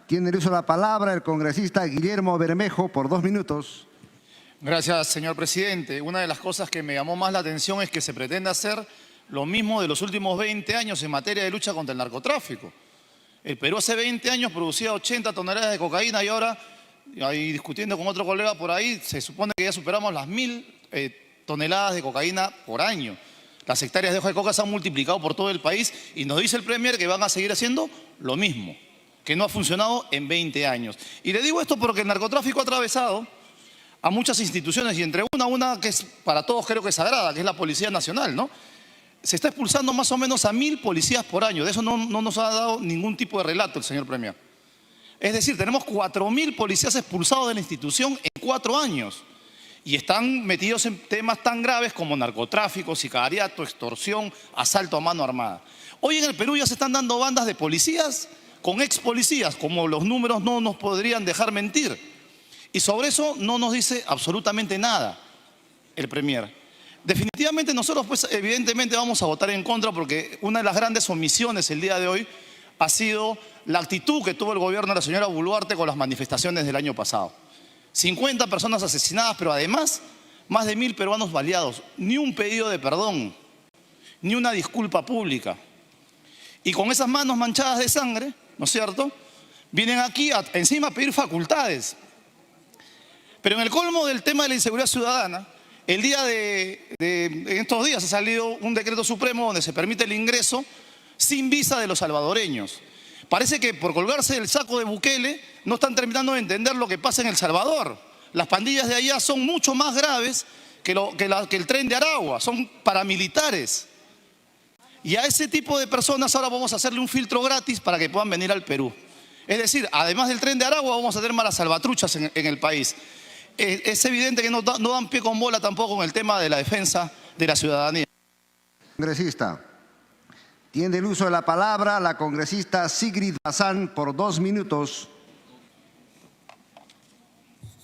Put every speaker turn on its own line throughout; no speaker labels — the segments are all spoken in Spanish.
Tiene el uso de la palabra el congresista Guillermo Bermejo por 2 minutos.
Gracias, señor presidente. Una de las cosas que me llamó más la atención es que se pretende hacer lo mismo de los últimos 20 años en materia de lucha contra el narcotráfico. El Perú hace 20 años producía 80 toneladas de cocaína y ahora, ahí discutiendo con otro colega por ahí, se supone que ya superamos las 1000 toneladas de cocaína por año. Las hectáreas de hoja de coca se han multiplicado por todo el país y nos dice el Premier que van a seguir haciendo lo mismo, que no ha funcionado en 20 años. Y le digo esto porque el narcotráfico ha atravesado a muchas instituciones y entre una que es para todos creo que es sagrada, que es la Policía Nacional, ¿no? Se está expulsando más o menos a 1000 policías por año. De eso no nos ha dado ningún tipo de relato el señor Premier. Es decir, tenemos 4000 policías expulsados de la institución en 4 años. Y están metidos en temas tan graves como narcotráfico, sicariato, extorsión, asalto a mano armada. Hoy en el Perú ya se están dando bandas de policías con ex policías, como los números no nos podrían dejar mentir. Y sobre eso no nos dice absolutamente nada el Premier. Definitivamente nosotros, pues, evidentemente vamos a votar en contra porque una de las grandes omisiones el día de hoy ha sido la actitud que tuvo el gobierno de la señora Boluarte con las manifestaciones del año pasado. 50 personas asesinadas, pero además más de 1000 peruanos baleados. Ni un pedido de perdón, ni una disculpa pública. Y con esas manos manchadas de sangre, ¿no es cierto?, vienen aquí encima a pedir facultades. Pero en el colmo del tema de la inseguridad ciudadana, en estos días ha salido un decreto supremo donde se permite el ingreso sin visa de los salvadoreños. Parece que por colgarse del saco de Bukele no están terminando de entender lo que pasa en El Salvador. Las pandillas de allá son mucho más graves que el Tren de Aragua, son paramilitares. Y a ese tipo de personas ahora vamos a hacerle un filtro gratis para que puedan venir al Perú. Es decir, además del Tren de Aragua vamos a tener malas salvatruchas en el país. Es evidente que no dan pie con bola tampoco con el tema de la defensa de la ciudadanía.
Congresista. Tiene el uso de la palabra la congresista Sigrid Bazán por 2 minutos.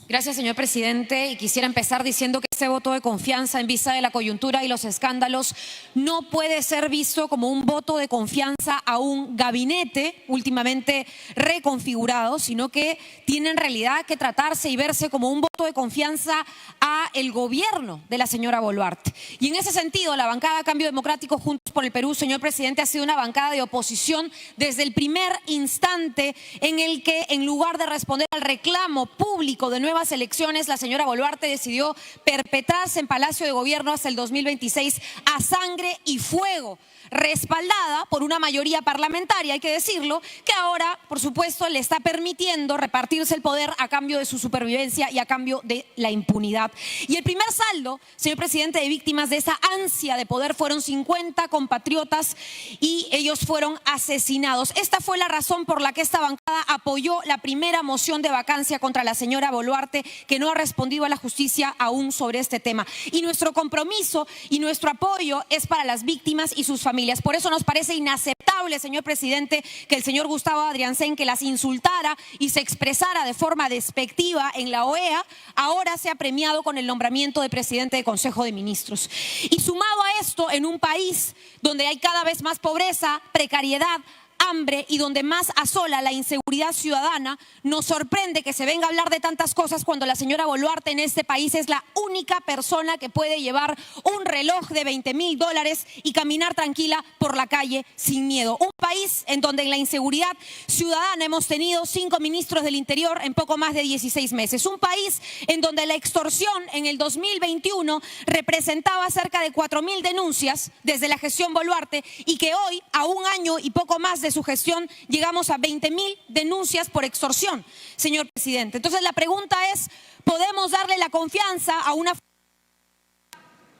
Gracias, señor presidente. Y quisiera empezar diciendo que este voto de confianza en vista de la coyuntura y los escándalos no puede ser visto como un voto de confianza a un gabinete últimamente reconfigurado, sino que tiene en realidad que tratarse y verse como un voto de confianza a el gobierno de la señora Boluarte. Y en ese sentido, la bancada Cambio Democrático Juntos por el Perú, señor presidente, ha sido una bancada de oposición desde el primer instante en el que, en lugar de responder al reclamo público de nuevas elecciones, la señora Boluarte decidió perpetrarse en Palacio de Gobierno hasta el 2026 a sangre y fuego, respaldada por una mayoría parlamentaria, hay que decirlo, que ahora, por supuesto, le está permitiendo repartirse el poder a cambio de su supervivencia y a cambio de la impunidad. Y el primer saldo, señor presidente, de víctimas de esa ansia de poder fueron 50 compatriotas y ellos fueron asesinados. Esta fue la razón por la que esta bancada apoyó la primera moción de vacancia contra la señora Boluarte, que no ha respondido a la justicia aún sobre este tema. Y nuestro compromiso y nuestro apoyo es para las víctimas y sus familias. Por eso nos parece inaceptable, señor presidente, que el señor Gustavo Adriancén, que las insultara y se expresara de forma despectiva en la OEA, ahora sea premiado con el nombramiento de presidente de Consejo de Ministros. Y sumado a esto, en un país donde hay cada vez más pobreza, precariedad, hambre y donde más asola la inseguridad ciudadana, nos sorprende que se venga a hablar de tantas cosas cuando la señora Boluarte en este país es la única persona que puede llevar un reloj de $20.000 y caminar tranquila por la calle sin miedo. Un país en donde en la inseguridad ciudadana hemos tenido 5 ministros del Interior en poco más de 16 meses. Un país en donde la extorsión en el 2021 representaba cerca de 4000 denuncias desde la gestión Boluarte y que hoy, a un año y poco más de su gestión, llegamos a 20.000 denuncias por extorsión, señor presidente. Entonces la pregunta es, ¿podemos darle la confianza a una...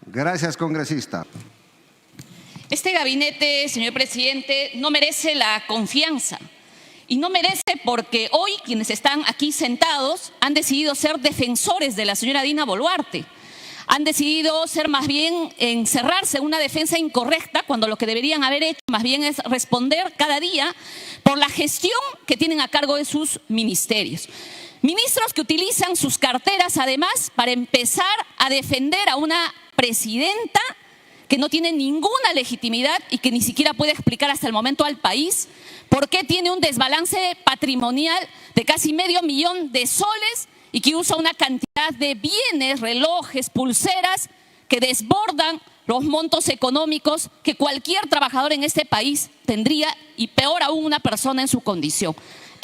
Gracias, congresista.
Este gabinete, señor presidente, no merece la confianza. Y no merece porque hoy quienes están aquí sentados han decidido ser defensores de la señora Dina Boluarte. Han decidido ser más bien encerrarse en una defensa incorrecta cuando lo que deberían haber hecho más bien es responder cada día por la gestión que tienen a cargo de sus ministerios. Ministros que utilizan sus carteras además para empezar a defender a una presidenta que no tiene ninguna legitimidad y que ni siquiera puede explicar hasta el momento al país por qué tiene un desbalance patrimonial de casi $500,000 de soles y que usa una cantidad de bienes, relojes, pulseras que desbordan los montos económicos que cualquier trabajador en este país tendría, y peor aún una persona en su condición.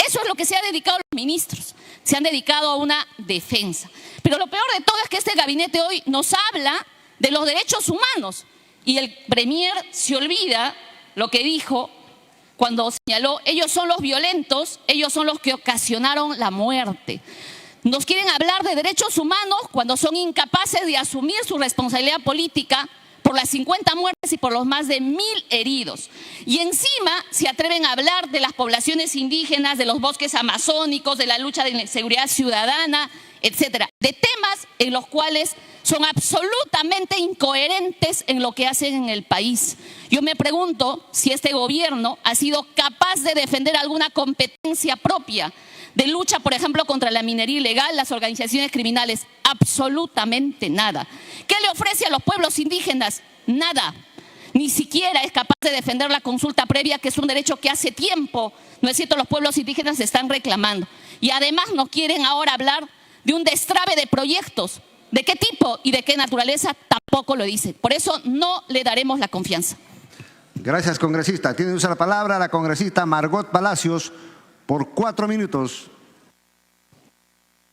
Eso es lo que se ha dedicado los ministros, se han dedicado a una defensa. Pero lo peor de todo es que este gabinete hoy nos habla de los derechos humanos y el premier se olvida lo que dijo cuando señaló: ellos son los violentos, ellos son los que ocasionaron la muerte. Nos quieren hablar de derechos humanos cuando son incapaces de asumir su responsabilidad política por las 50 muertes y por los más de 1.000 heridos. Y encima se atreven a hablar de las poblaciones indígenas, de los bosques amazónicos, de la lucha de la seguridad ciudadana, etcétera. De temas en los cuales son absolutamente incoherentes en lo que hacen en el país. Yo me pregunto si este gobierno ha sido capaz de defender alguna competencia propia de lucha, por ejemplo, contra la minería ilegal, las organizaciones criminales. Absolutamente nada. ¿Qué le ofrece a los pueblos indígenas? Nada. Ni siquiera es capaz de defender la consulta previa, que es un derecho que hace tiempo, ¿no es cierto?, los pueblos indígenas están reclamando. Y además nos quieren ahora hablar de un destrave de proyectos. ¿De qué tipo y de qué naturaleza? Tampoco lo dice. Por eso no le daremos la confianza.
Gracias, congresista. Tiene que usar la palabra la congresista Margot Palacios por 4 minutos.